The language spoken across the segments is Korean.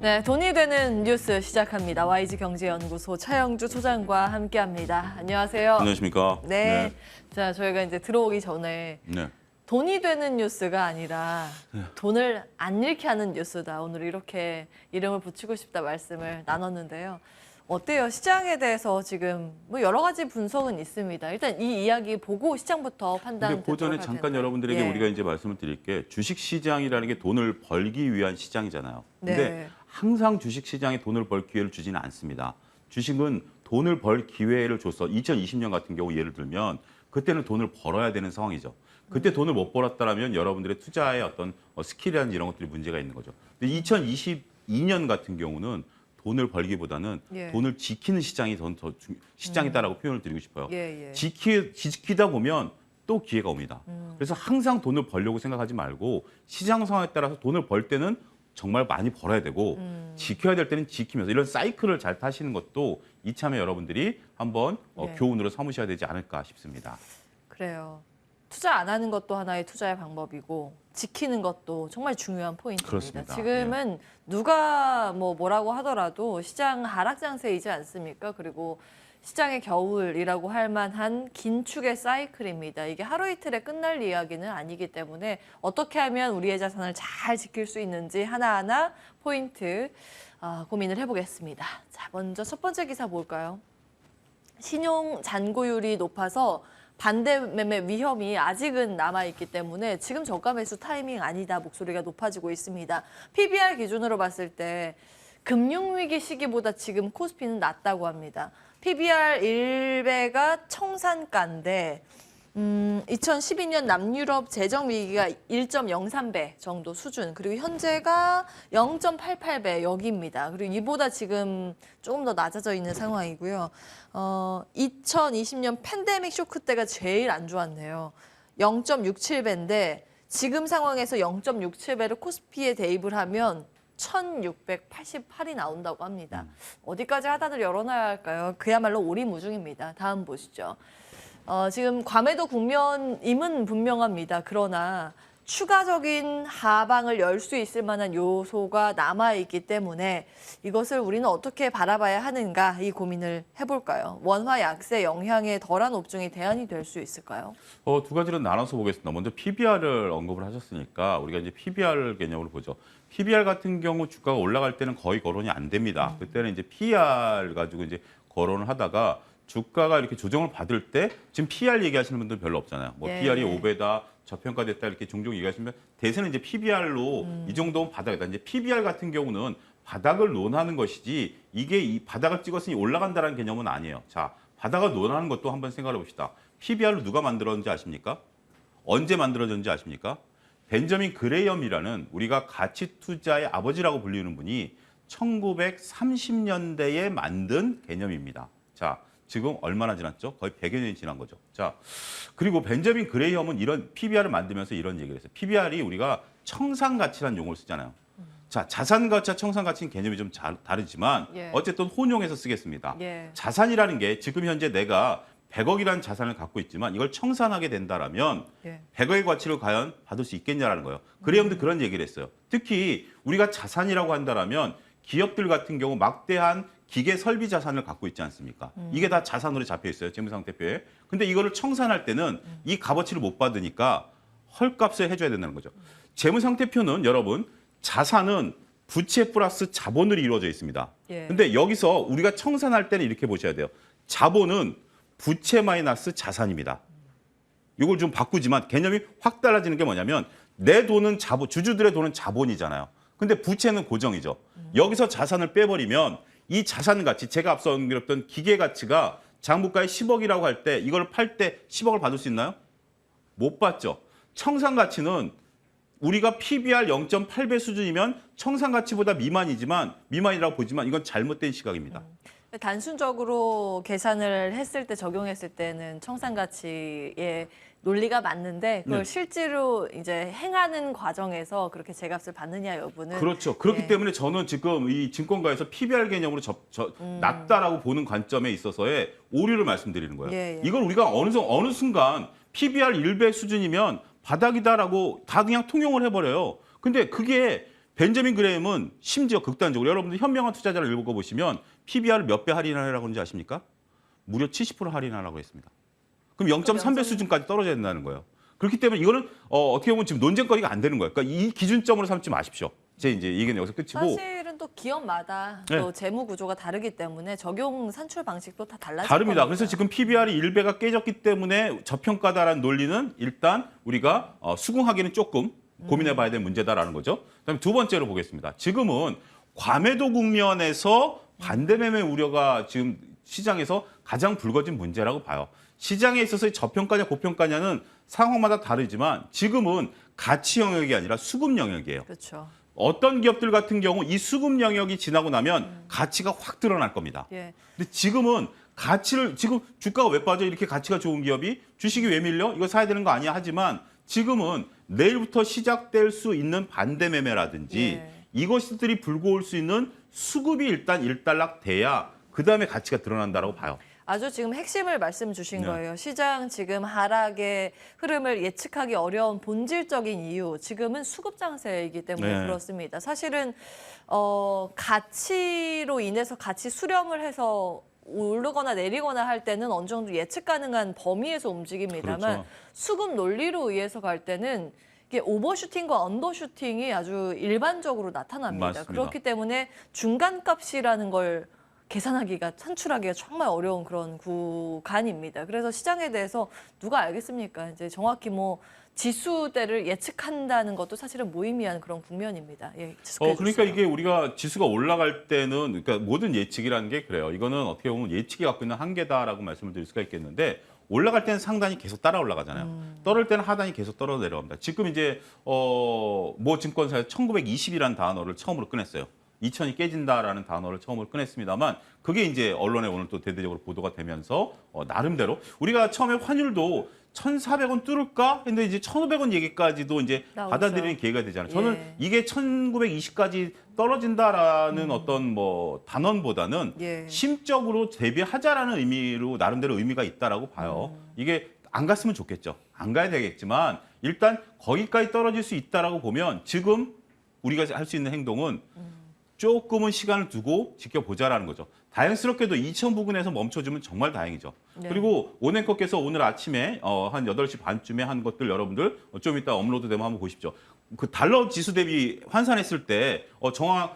네, 돈이 되는 뉴스 시작합니다. YG경제연구소 차영주 소장과 함께합니다. 안녕하세요. 안녕하십니까? 네. 자, 저희가 이제 들어오기 전에 네. 돈이 되는 뉴스가 아니라 돈을 안 잃게 하는 뉴스다. 오늘 이렇게 이름을 붙이고 싶다 말씀을 나눴는데요. 어때요? 시장에 대해서 지금 뭐 여러 가지 분석은 있습니다. 일단 이 이야기 보고 시장부터 판단. 근데 그 전에 잠깐 여러분들에게 우리가 이제 말씀을 드릴 게 주식 시장이라는 게 돈을 벌기 위한 시장이잖아요. 근데 네. 항상 주식 시장에 돈을 벌 기회를 주지는 않습니다. 주식은 돈을 벌 기회를 줘서 2020년 같은 경우 예를 들면 그때는 돈을 벌어야 되는 상황이죠. 그때 돈을 못 벌었다면 여러분들의 투자의 어떤 스킬이라든지 이런 것들이 문제가 있는 거죠. 근데 2022년 같은 경우는 돈을 벌기보다는 돈을 지키는 시장이 더 시장이다라고 표현을 드리고 싶어요. 지키다 보면 또 기회가 옵니다. 그래서 항상 돈을 벌려고 생각하지 말고 시장 상황에 따라서 돈을 벌 때는 정말 많이 벌어야 되고 지켜야 될 때는 지키면서 이런 사이클을 잘 타시는 것도 이참에 여러분들이 한번 교훈으로 삼으셔야 되지 않을까 싶습니다. 그래요. 투자 안 하는 것도 하나의 투자의 방법이고 지키는 것도 정말 중요한 포인트입니다. 그렇습니다. 지금은 누가 뭐라고 하더라도 시장 하락 장세이지 않습니까? 그리고 시장의 겨울이라고 할 만한 긴축의 사이클입니다. 이게 하루 이틀에 끝날 이야기는 아니기 때문에 어떻게 하면 우리의 자산을 잘 지킬 수 있는지 하나하나 포인트 고민을 해보겠습니다. 자, 먼저 첫 번째 기사 볼까요? 신용 잔고율이 높아서 반대 매매 위험이 아직은 남아있기 때문에 지금 저가 매수 타이밍 아니다 목소리가 높아지고 있습니다. PBR 기준으로 봤을 때 금융위기 시기보다 지금 코스피는 낮다고 합니다. PBR 1배가 청산가인데 2012년 남유럽 재정위기가 1.03배 정도 수준, 그리고 현재가 0.88배 여기입니다. 그리고 이보다 지금 조금 더 낮아져 있는 상황이고요. 2020년 팬데믹 쇼크 때가 제일 안 좋았네요. 0.67배인데 지금 상황에서 0.67배를 코스피에 대입을 하면 1688이 나온다고 합니다. 어디까지 하단을 열어놔야 할까요? 그야말로 오리무중입니다. 다음 보시죠. 지금 과매도 국면임은 분명합니다. 그러나 추가적인 하방을 열 수 있을 만한 요소가 남아있기 때문에 이것을 우리는 어떻게 바라봐야 하는가, 이 고민을 해볼까요? 원화 약세 영향에 덜한 업종이 대안이 될 수 있을까요? 두 가지로 나눠서 보겠습니다. 먼저 PBR을 언급을 하셨으니까 우리가 이제 PBR 개념으로 보죠. PBR 같은 경우 주가가 올라갈 때는 거의 거론이 안 됩니다. 그때는 이제 PER 가지고 이제 거론을 하다가 주가가 이렇게 조정을 받을 때 지금 PER 얘기하시는 분들 별로 없잖아요. 뭐 PER이 5배다, 저평가됐다 이렇게 종종 얘기하시면 대세는 이제 PBR로 이 정도면 바닥이다. 이제 PBR 같은 경우는 바닥을 논하는 것이지 이게 이 바닥을 찍었으니 올라간다는 개념은 아니에요. 자, 바닥을 논하는 것도 한번 생각해 봅시다. PBR로 누가 만들었는지 아십니까? 언제 만들어졌는지 아십니까? 벤저민 그레이엄이라는 우리가 가치 투자의 아버지라고 불리는 분이 1930년대에 만든 개념입니다. 자, 지금 얼마나 지났죠? 거의 100여 년이 지난 거죠. 자, 그리고 벤저민 그레이엄은 이런 PBR을 만들면서 이런 얘기를 했어요. PBR이 우리가 청산가치라는 용어를 쓰잖아요. 자, 자산가치와 청산가치는 개념이 좀 다르지만 어쨌든 혼용해서 쓰겠습니다. 자산이라는 게 지금 현재 내가 100억이라는 자산을 갖고 있지만 이걸 청산하게 된다라면 100억의 가치를 과연 받을 수 있겠냐라는 거예요. 그레이엄도 그런 얘기를 했어요. 특히 우리가 자산이라고 한다라면 기업들 같은 경우 막대한 기계 설비 자산을 갖고 있지 않습니까? 이게 다 자산으로 잡혀 있어요, 재무상태표에. 근데 이거를 청산할 때는 이 값어치를 못 받으니까 헐값을 해줘야 된다는 거죠. 재무상태표는 여러분, 자산은 부채 플러스 자본으로 이루어져 있습니다. 근데 여기서 우리가 청산할 때는 이렇게 보셔야 돼요. 자본은 부채 마이너스 자산입니다. 이걸 좀 바꾸지만 개념이 확 달라지는 게 뭐냐면 내 돈은 자본, 주주들의 돈은 자본이잖아요. 근데 부채는 고정이죠. 여기서 자산을 빼버리면 이 자산 가치, 제가 앞서 언급했던 기계 가치가 장부가에 10억이라고 할 때 이걸 팔 때 10억을 받을 수 있나요? 못 받죠. 청산 가치는 우리가 PBR 0.8배 수준이면 청산 가치보다 미만이라고 보지만 이건 잘못된 시각입니다. 단순적으로 계산을 했을 때, 적용했을 때는 청산 가치의 논리가 맞는데 그걸 실제로 이제 행하는 과정에서 그렇게 제값을 받느냐 여부는, 그렇죠. 그렇기 때문에 저는 지금 이 증권가에서 PBR 개념으로 낮다라고 보는 관점에 있어서의 오류를 말씀드리는 거예요. 이걸 우리가 어느 순간 PBR 1배 수준이면 바닥이다라고 다 그냥 통용을 해버려요. 근데 그게 벤저민 그레이엄은 심지어 극단적으로 여러분들 현명한 투자자를 읽어보시면 PBR을 몇 배 할인하라고 하는지 아십니까? 무려 70% 할인하라고 했습니다. 그럼 0.3배 수준까지 떨어져야 된다는 거예요. 그렇기 때문에 이거는 어떻게 보면 지금 논쟁거리가 안 되는 거예요. 그러니까 이 기준점으로 삼지 마십시오. 제 이제 얘기는 여기서 끝이고. 사실은 또 기업마다 네. 또 재무 구조가 다르기 때문에 적용 산출 방식도 다 달라질 다릅니다. 겁니다. 그래서 지금 PBR이 1배가 깨졌기 때문에 저평가다라는 논리는 일단 우리가 수긍하기는 조금 고민해봐야 될 문제다라는 거죠. 그다음에 두 번째로 보겠습니다. 지금은 과매도 국면에서 반대매매 우려가 지금 시장에서 가장 불거진 문제라고 봐요. 시장에 있어서 저평가냐 고평가냐는 상황마다 다르지만 지금은 가치 영역이 아니라 수급 영역이에요. 그렇죠. 어떤 기업들 같은 경우 이 수급 영역이 지나고 나면 가치가 확 드러날 겁니다. 예. 근데 지금은 가치를 지금 주가가 왜 빠져 이렇게 가치가 좋은 기업이 주식이 왜 밀려 이거 사야 되는 거 아니야 하지만 지금은 내일부터 시작될 수 있는 반대 매매라든지 예. 이것들이 불고 올 수 있는 수급이 일단 일단락 돼야 그다음에 가치가 드러난다라고 봐요. 아주 지금 핵심을 말씀 주신 네. 거예요. 시장 지금 하락의 흐름을 예측하기 어려운 본질적인 이유, 지금은 수급 장세이기 때문에 네. 그렇습니다. 사실은 가치로 인해서 가치 수렴을 해서 오르거나 내리거나 할 때는 어느 정도 예측 가능한 범위에서 움직입니다만 그렇죠. 수급 논리로 의해서 갈 때는 이게 오버슈팅과 언더슈팅이 아주 일반적으로 나타납니다. 맞습니다. 그렇기 때문에 중간값이라는 걸 계산하기가 산출하기가 정말 어려운 그런 구간입니다. 그래서 시장에 대해서 누가 알겠습니까? 이제 정확히 뭐 지수대를 예측한다는 것도 사실은 무의미한 그런 국면입니다. 예, 지속해 그러니까 주세요. 이게 우리가 지수가 올라갈 때는 그러니까 모든 예측이라는 게 그래요. 이거는 어떻게 보면 예측이 갖고 있는 한계다라고 말씀을 드릴 수가 있겠는데 올라갈 때는 상단이 계속 따라 올라가잖아요. 떨어질 때는 하단이 계속 떨어 내려갑니다. 지금 이제 모 증권사에서 1920이라는 단어를 처음으로 꺼냈어요. 2000이 깨진다라는 단어를 처음으로 꺼냈습니다만 그게 이제 언론에 오늘 또 대대적으로 보도가 되면서 나름대로 우리가 처음에 환율도 1,400원 뚫을까 했는데 이제 1,500원 얘기까지도 이제 나오죠. 받아들이는 기회가 되잖아요. 저는 예. 이게 1920까지 떨어진다라는 어떤 뭐 단언보다는 예. 심적으로 대비하자라는 의미로 나름대로 의미가 있다라고 봐요. 이게 안 갔으면 좋겠죠. 안 가야 되겠지만 일단 거기까지 떨어질 수 있다라고 보면 지금 우리가 할 수 있는 행동은 조금은 시간을 두고 지켜보자라는 거죠. 다행스럽게도 2천 부근에서 멈춰주면 정말 다행이죠. 네. 그리고 오네커께서 오늘 아침에 한 8시 반쯤에 한 것들 여러분들 좀 이따 업로드 되면 한번 보십시오. 그 달러 지수 대비 환산했을 때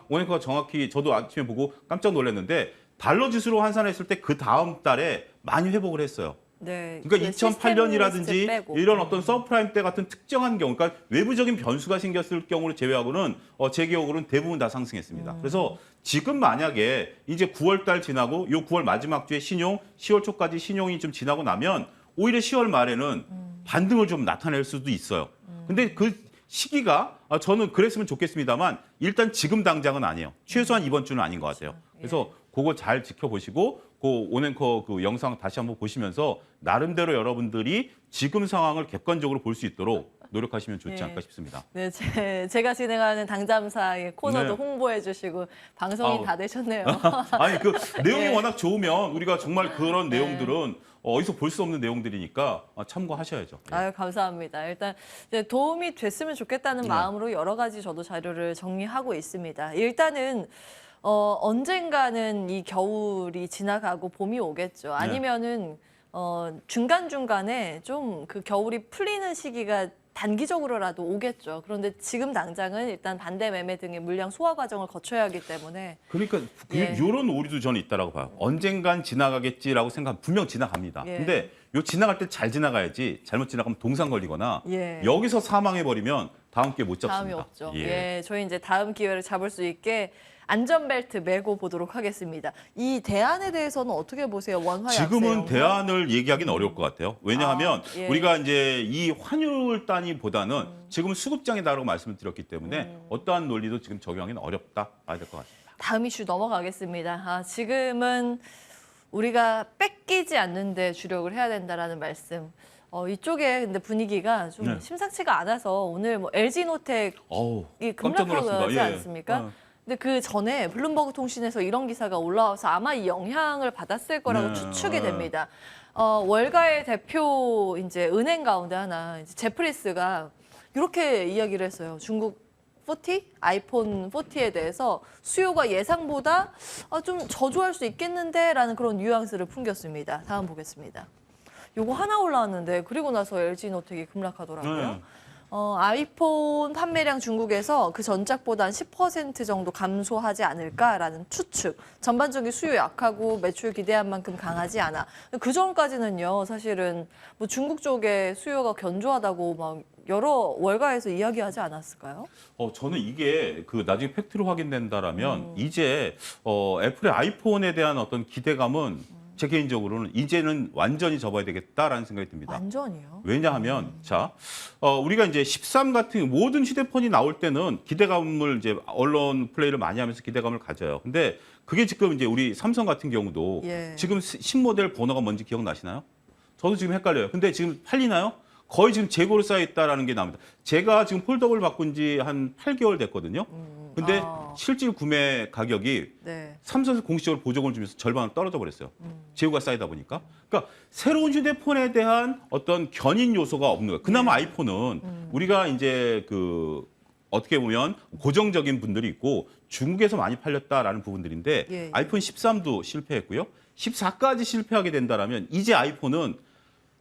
오네커가 정확히 저도 아침에 보고 깜짝 놀랐는데 달러 지수로 환산했을 때 그 다음 달에 많이 회복을 했어요. 네, 그러니까 그 시스템 2008년이라든지 빼고. 이런 어떤 서프라임 때 같은 특정한 경우, 그러니까 외부적인 변수가 생겼을 경우를 제외하고는 제 기억으로는 대부분 다 상승했습니다. 그래서 지금 만약에 이제 9월 달 지나고 요 9월 마지막 주에 신용, 10월 초까지 신용이 좀 지나고 나면 오히려 10월 말에는 반등을 좀 나타낼 수도 있어요. 근데 그 시기가 저는 그랬으면 좋겠습니다만 일단 지금 당장은 아니에요. 최소한 이번 주는 아닌 것 같아요. 그래서 그거 잘 지켜보시고 그 오넨커 그 영상 다시 한번 보시면서 나름대로 여러분들이 지금 상황을 객관적으로 볼 수 있도록 노력하시면 좋지 예. 않을까 싶습니다. 네, 제가 진행하는 당잠사의 코너도 네. 홍보해 주시고 방송이 아우. 다 되셨네요. 아니 그 내용이 예. 워낙 좋으면 우리가 정말 그런 내용들은 어디서 볼 수 없는 내용들이니까 참고하셔야죠. 예. 아유, 감사합니다. 일단 이제 도움이 됐으면 좋겠다는 네. 마음으로 여러 가지 저도 자료를 정리하고 있습니다. 일단은 언젠가는 이 겨울이 지나가고 봄이 오겠죠. 아니면은 중간중간에 좀 그 겨울이 풀리는 시기가 단기적으로라도 오겠죠. 그런데 지금 당장은 일단 반대 매매 등의 물량 소화 과정을 거쳐야 하기 때문에 그러니까 예. 이런 오류도 저는 있다라고 봐요. 언젠간 지나가겠지라고 생각하면 분명 지나갑니다. 예. 근데 요 지나갈 때 잘 지나가야지 잘못 지나가면 동상 걸리거나 예. 여기서 사망해 버리면 다음 기회 못 다음이 잡습니다. 없죠. 예, 저희 이제 다음 기회를 잡을 수 있게 안전벨트 메고 보도록 하겠습니다. 이 대안에 대해서는 어떻게 보세요? 원화 약세 지금은 영향? 대안을 얘기하기는 어려울 것 같아요. 왜냐하면 예. 우리가 이제 이 환율 단위보다는 지금은 수급장이다라고 말씀을 드렸기 때문에 어떠한 논리도 지금 적용하기는 어렵다 봐야 될 것 같습니다. 다음 이슈 넘어가겠습니다. 지금은 우리가 뺏기지 않는데 주력을 해야 된다라는 말씀. 이쪽에 근데 분위기가 좀 네. 심상치가 않아서 오늘 뭐 LG노텍이 어우, 깜짝 급락하지 놀랐습니다. 않습니까? 근데 그 전에 블룸버그 통신에서 이런 기사가 올라와서 아마 이 영향을 받았을 거라고 네. 추측이 됩니다. 월가의 대표 이제 은행 가운데 하나 이제 제프리스가 이렇게 이야기를 했어요. 중국 40, 아이폰 40에 대해서 수요가 예상보다 좀 저조할 수 있겠는데라는 그런 뉘앙스를 풍겼습니다. 다음 보겠습니다. 요거 하나 올라왔는데 그리고 나서 LG노텍이 급락하더라고요. 네. 아이폰 판매량 중국에서 그 전작보다 한 10% 정도 감소하지 않을까라는 추측. 전반적인 수요 약하고 매출 기대한 만큼 강하지 않아. 그 전까지는요, 사실은 뭐 중국 쪽에 수요가 견조하다고 막 여러 월가에서 이야기하지 않았을까요? 저는 이게 그 나중에 팩트로 확인된다라면 이제 애플의 아이폰에 대한 어떤 기대감은 제 개인적으로는 이제는 완전히 접어야 되겠다라는 생각이 듭니다. 완전히요. 왜냐하면 자 우리가 이제 13 같은 모든 휴대폰이 나올 때는 기대감을 이제 언론 플레이를 많이 하면서 기대감을 가져요. 근데 그게 지금 이제 우리 삼성 같은 경우도 예. 지금 신모델 번호가 뭔지 기억나시나요? 저도 지금 헷갈려요. 근데 지금 팔리나요? 거의 지금 재고로 쌓여 있다라는 게 나옵니다. 제가 지금 폴더블 바꾼 지 한 8개월 됐거든요. 근데 실질 구매 가격이 네. 삼성에서 공식적으로 보조금을 주면서 절반은 떨어져 버렸어요. 재고가 쌓이다 보니까. 그러니까 새로운 휴대폰에 대한 어떤 견인 요소가 없는 거예요. 그나마 아이폰은 우리가 이제 그 어떻게 보면 고정적인 분들이 있고 중국에서 많이 팔렸다라는 부분들인데 예. 아이폰 13도 실패했고요. 14까지 실패하게 된다라면 이제 아이폰은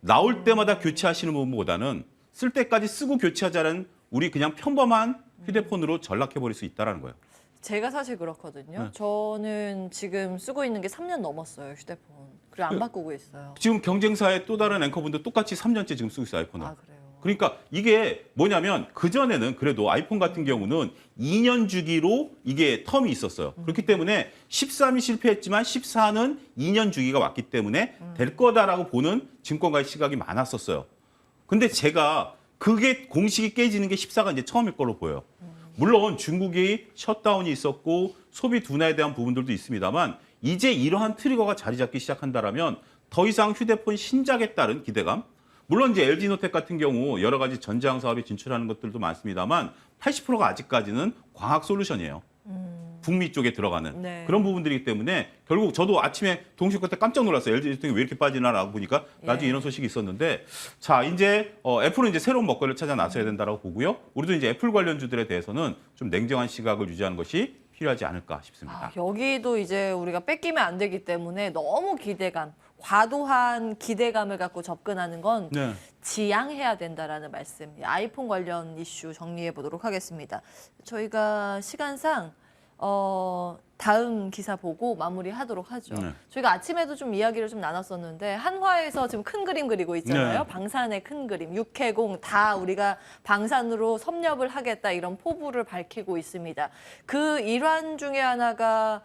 나올 때마다 교체하시는 분보다는 쓸 때까지 쓰고 교체하자는 우리 그냥 평범한 휴대폰으로 전락해버릴 수 있다는 거예요. 제가 사실 그렇거든요. 네. 저는 지금 쓰고 있는 게 3년 넘었어요, 휴대폰. 그리고 안 바꾸고 있어요. 지금 경쟁사의 또 다른 앵커분도 똑같이 3년째 지금 쓰고 있어요, 아이폰을. 아, 그래요? 그러니까 이게 뭐냐면 그전에는 그래도 아이폰 같은 경우는 2년 주기로 이게 텀이 있었어요. 그렇기 때문에 13이 실패했지만 14는 2년 주기가 왔기 때문에 될 거다라고 보는 증권가의 시각이 많았었어요. 근데 제가 그게 공식이 깨지는 게 14가 이제 처음일 걸로 보여요. 물론 중국이 셧다운이 있었고 소비 둔화에 대한 부분들도 있습니다만 이제 이러한 트리거가 자리 잡기 시작한다라면 더 이상 휴대폰 신작에 따른 기대감, 물론 이제 LG노텍 같은 경우 여러 가지 전장 사업에 진출하는 것들도 많습니다만 80%가 아직까지는 광학 솔루션이에요. 북미 쪽에 들어가는 네. 그런 부분들이기 때문에 결국 저도 아침에 동시에 때 깜짝 놀랐어요. LG노텍이 왜 이렇게 빠지나라고 보니까 나중에 예. 이런 소식이 있었는데 자 이제 애플은 이제 새로운 먹거리를 찾아 나서야 된다고 보고요. 우리도 이제 애플 관련주들에 대해서는 좀 냉정한 시각을 유지하는 것이 필요하지 않을까 싶습니다. 여기도 이제 우리가 뺏기면 안 되기 때문에 너무 기대감, 과도한 기대감을 갖고 접근하는 건 네. 지양해야 된다라는 말씀. 아이폰 관련 이슈 정리해 보도록 하겠습니다. 저희가 시간상 다음 기사 보고 마무리하도록 하죠. 네. 저희가 아침에도 좀 이야기를 좀 나눴었는데 한화에서 지금 큰 그림 그리고 있잖아요. 네. 방산의 큰 그림, 육해공 다 우리가 방산으로 섭렵을 하겠다 이런 포부를 밝히고 있습니다. 그 일환 중에 하나가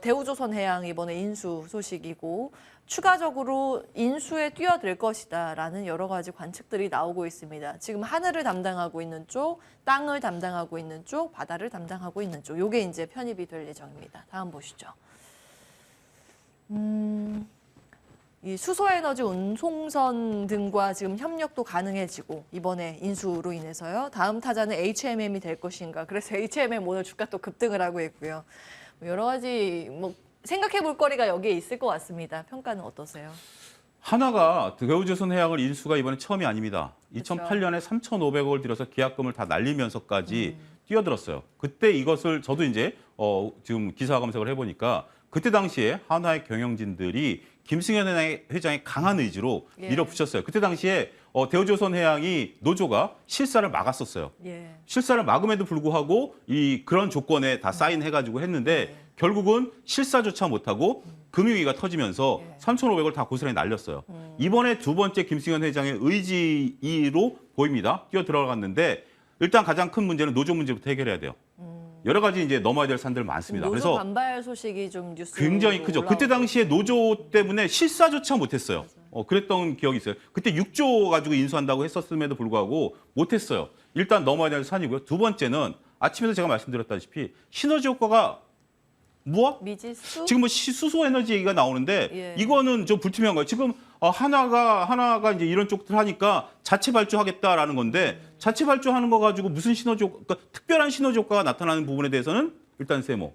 대우조선해양 이번에 인수 소식이고 추가적으로 인수에 뛰어들 것이다라는 여러 가지 관측들이 나오고 있습니다. 지금 하늘을 담당하고 있는 쪽, 땅을 담당하고 있는 쪽, 바다를 담당하고 있는 쪽. 요게 이제 편입이 될 예정입니다. 다음 보시죠. 이 수소에너지 운송선 등과 지금 협력도 가능해지고 이번에 인수로 인해서요. 다음 타자는 HMM이 될 것인가. 그래서 HMM 오늘 주가 또 급등을 하고 있고요. 여러 가지 생각해 볼 거리가 여기에 있을 것 같습니다. 평가는 어떠세요? 하나가 대우조선해양을 인수가 이번에 처음이 아닙니다. 그렇죠. 2008년에 3,500억을 들여서 계약금을 다 날리면서까지 뛰어들었어요. 그때 이것을 저도 이제 지금 기사 검색을 해보니까 그때 당시에 한화의 경영진들이 김승현 회장의 강한 의지로 예. 밀어붙였어요. 그때 당시에 대우조선해양이 노조가 실사를 막았었어요. 예. 실사를 막음에도 불구하고 그런 조건에 다 사인해가지고 했는데 결국은 실사조차 못하고 금융위기가 터지면서 3,500을 다 고스란히 날렸어요. 이번에 두 번째 김승현 회장의 의지로 보입니다. 뛰어 들어갔는데 일단 가장 큰 문제는 노조 문제부터 해결해야 돼요. 여러 가지 이제 넘어야 될 산들 많습니다. 노조 그래서 반발 소식이 좀 뉴스로 굉장히 크죠. 그때 당시에 노조 때문에 실사조차 못했어요. 그랬던 기억이 있어요. 그때 6조 가지고 인수한다고 했었음에도 불구하고 못했어요. 일단 넘어야 될 산이고요. 두 번째는 아침에도 제가 말씀드렸다시피 시너지 효과가 무엇? 미지수? 지금 수소 에너지 얘기가 나오는데 예. 이거는 좀 불투명한 거예요. 지금 하나가 이제 이런 쪽들 하니까 자체 발주하겠다라는 건데 자체 발주하는 거 가지고 무슨 시너지 효과, 그러니까 특별한 시너지 효과가 나타나는 부분에 대해서는 일단 세모.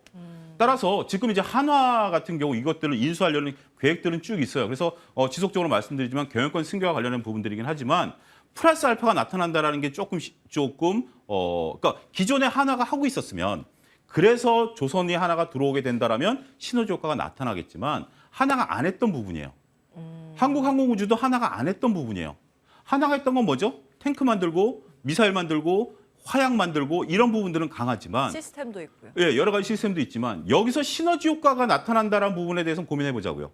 따라서 지금 이제 한화 같은 경우 이것들을 인수하려는 계획들은 쭉 있어요. 그래서 지속적으로 말씀드리지만 경영권 승계와 관련된 부분들이긴 하지만 플러스 알파가 나타난다라는 게 그러니까 기존에 하나가 하고 있었으면 그래서 조선이 하나가 들어오게 된다라면 시너지 효과가 나타나겠지만 하나가 안 했던 부분이에요. 한국항공우주도 하나가 안 했던 부분이에요. 하나가 했던 건 뭐죠? 탱크 만들고 미사일 만들고 화약 만들고 이런 부분들은 강하지만 시스템도 있고요. 예, 여러 가지 시스템도 있지만 여기서 시너지 효과가 나타난다는 부분에 대해서 고민해 보자고요.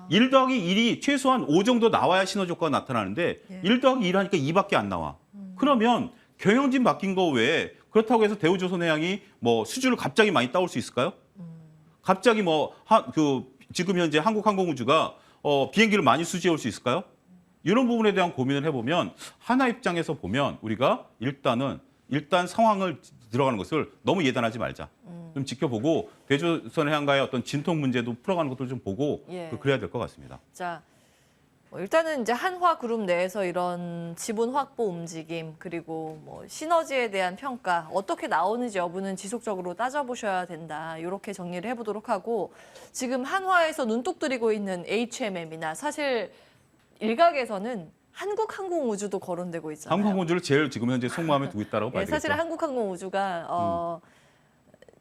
1 더하기 1이 최소한 5 정도 나와야 시너지 효과가 나타나는데 예. 1 더하기 1 하니까 2밖에 안 나와. 그러면 경영진 바뀐 거 외에 그렇다고 해서 대우조선해양이 뭐 수주를 갑자기 많이 따올 수 있을까요? 갑자기 지금 현재 한국항공우주가 비행기를 많이 수주해 올 수 있을까요? 이런 부분에 대한 고민을 해보면 하나 입장에서 보면 우리가 일단 상황을 들어가는 것을 너무 예단하지 말자. 좀 지켜보고 대조선해양과의 어떤 진통 문제도 풀어가는 것도 좀 보고 예. 그래야 될 것 같습니다. 자, 일단은 이제 한화그룹 내에서 이런 지분 확보 움직임 그리고 뭐 시너지에 대한 평가 어떻게 나오는지 여부는 지속적으로 따져보셔야 된다. 이렇게 정리를 해보도록 하고 지금 한화에서 눈독 들이고 있는 HMM이나 사실 일각에서는 한국항공우주도 거론되고 있잖아요. 한국항공우주를 제일 지금 현재 속마음에 두고 있다고 봐야 예, 되겠죠. 사실 한국항공우주가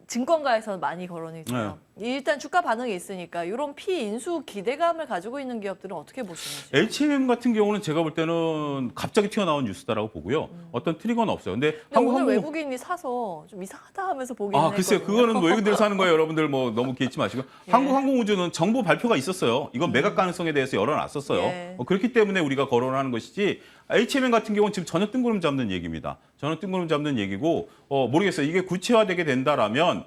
증권가에서는 많이 거론이 돼요. 일단 주가 반응이 있으니까 이런 피인수 기대감을 가지고 있는 기업들은 어떻게 보시는지? H&M 같은 경우는 제가 볼 때는 갑자기 튀어나온 뉴스다라고 보고요. 어떤 트리거는 없어요. 근데 근데 오늘 외국인이 사서 좀 이상하다 하면서 보긴 했거든요. 글쎄요. 그거는 외국인들 사는 거예요. 여러분들 뭐 너무 기대치 마시고. 예. 한국항공우주는 정보 발표가 있었어요. 이건 매각 가능성에 대해서 열어놨었어요. 예. 그렇기 때문에 우리가 거론하는 것이지 H&M 같은 경우는 지금 전혀 뜬구름 잡는 얘기입니다. 전혀 뜬구름 잡는 얘기고 모르겠어요. 이게 구체화되게 된다라면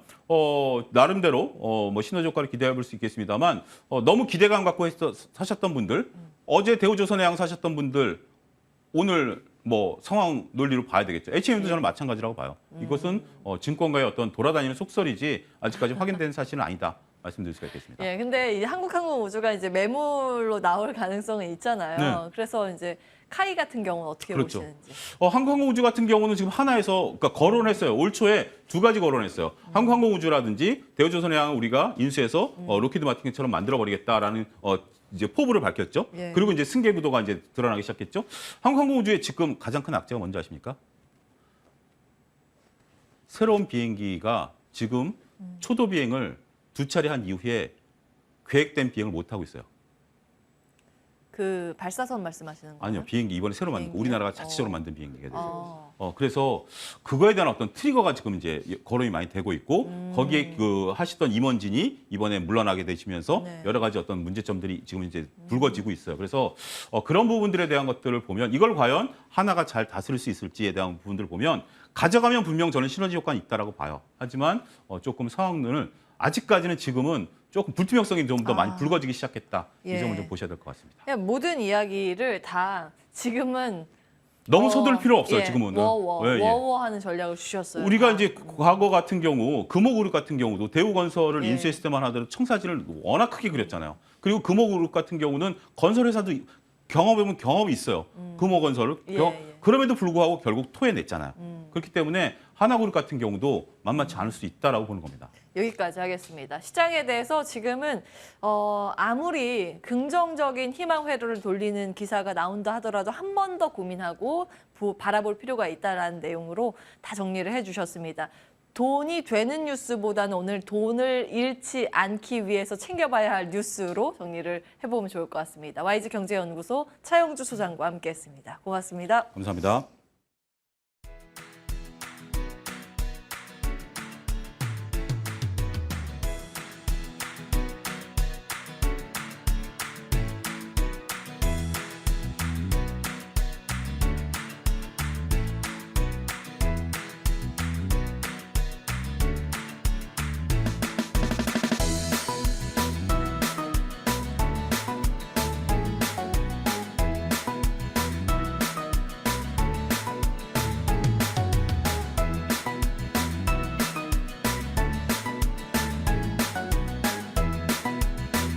나름대로 뭐 시너지 효과를 기대해 볼 수 있겠습니다만 너무 기대감 갖고 사셨던 분들 어제 대우조선해양 사셨던 분들 오늘 뭐 상황 논리로 봐야 되겠죠. H&M도 저는 마찬가지라고 봐요. 이것은 증권가의 어떤 돌아다니는 속설이지 아직까지 확인된 사실은 아니다. 말씀드릴 수가 있겠습니다. 예, 근데 이 한국항공우주가 이제 매물로 나올 가능성은 있잖아요. 네. 그래서 이제 카이 같은 경우는 어떻게 그렇죠. 보시는지? 한국항공우주 같은 경우는 지금 하나에서 그러니까 거론했어요. 올 초에 2가지 거론했어요. 한국항공우주라든지 대우조선해양을 우리가 인수해서 로키드 마틴처럼 만들어버리겠다라는 이제 포부를 밝혔죠. 예. 그리고 이제 승계 구도가 이제 드러나기 시작했죠. 한국항공우주의 지금 가장 큰 악재가 뭔지 아십니까? 새로운 비행기가 지금 초도 비행을 2차례 한 이후에 계획된 비행을 못 하고 있어요. 그 발사선 말씀하시는 거예요? 아니요, 비행기 이번에 새로 만든 비행기요? 우리나라가 자체적으로 만든 비행기가 됐어요. 어. 그래서 그거에 대한 어떤 트리거가 지금 이제 거론이 많이 되고 있고 거기에 그 하시던 임원진이 이번에 물러나게 되시면서 네. 여러 가지 어떤 문제점들이 지금 이제 불거지고 있어요. 그래서 그런 부분들에 대한 것들을 보면 이걸 과연 하나가 잘 다스릴 수 있을지에 대한 부분들을 보면 가져가면 분명 저는 시너지 효과는 있다라고 봐요. 하지만 조금 상황을 아직까지는 지금은 조금 불투명성이 좀 더 많이 불거지기 시작했다. 예. 이 점을 좀 보셔야 될 것 같습니다. 그냥 모든 이야기를 다 지금은 너무 서둘 필요 없어요. 예, 지금은. 워하는 전략을 주셨어요. 우리가 다. 이제 과거 같은 경우 금호그룹 같은 경우도 대우건설을 예. 인수했을 때만 하더라도 청사진을 워낙 크게 그렸잖아요. 그리고 금호그룹 같은 경우는 건설회사도 경험해보면 경험이 있어요. 금호건설을. 예, 예. 그럼에도 불구하고 결국 토해냈잖아요. 그렇기 때문에 하나그룹 같은 경우도 만만치 않을 수 있다라고 보는 겁니다. 여기까지 하겠습니다. 시장에 대해서 지금은 아무리 긍정적인 희망 회로를 돌리는 기사가 나온다 하더라도 한 번 더 고민하고 바라볼 필요가 있다라는 내용으로 다 정리를 해주셨습니다. 돈이 되는 뉴스보다는 오늘 돈을 잃지 않기 위해서 챙겨봐야 할 뉴스로 정리를 해보면 좋을 것 같습니다. YG경제연구소 차영주 소장과 함께했습니다. 고맙습니다. 감사합니다.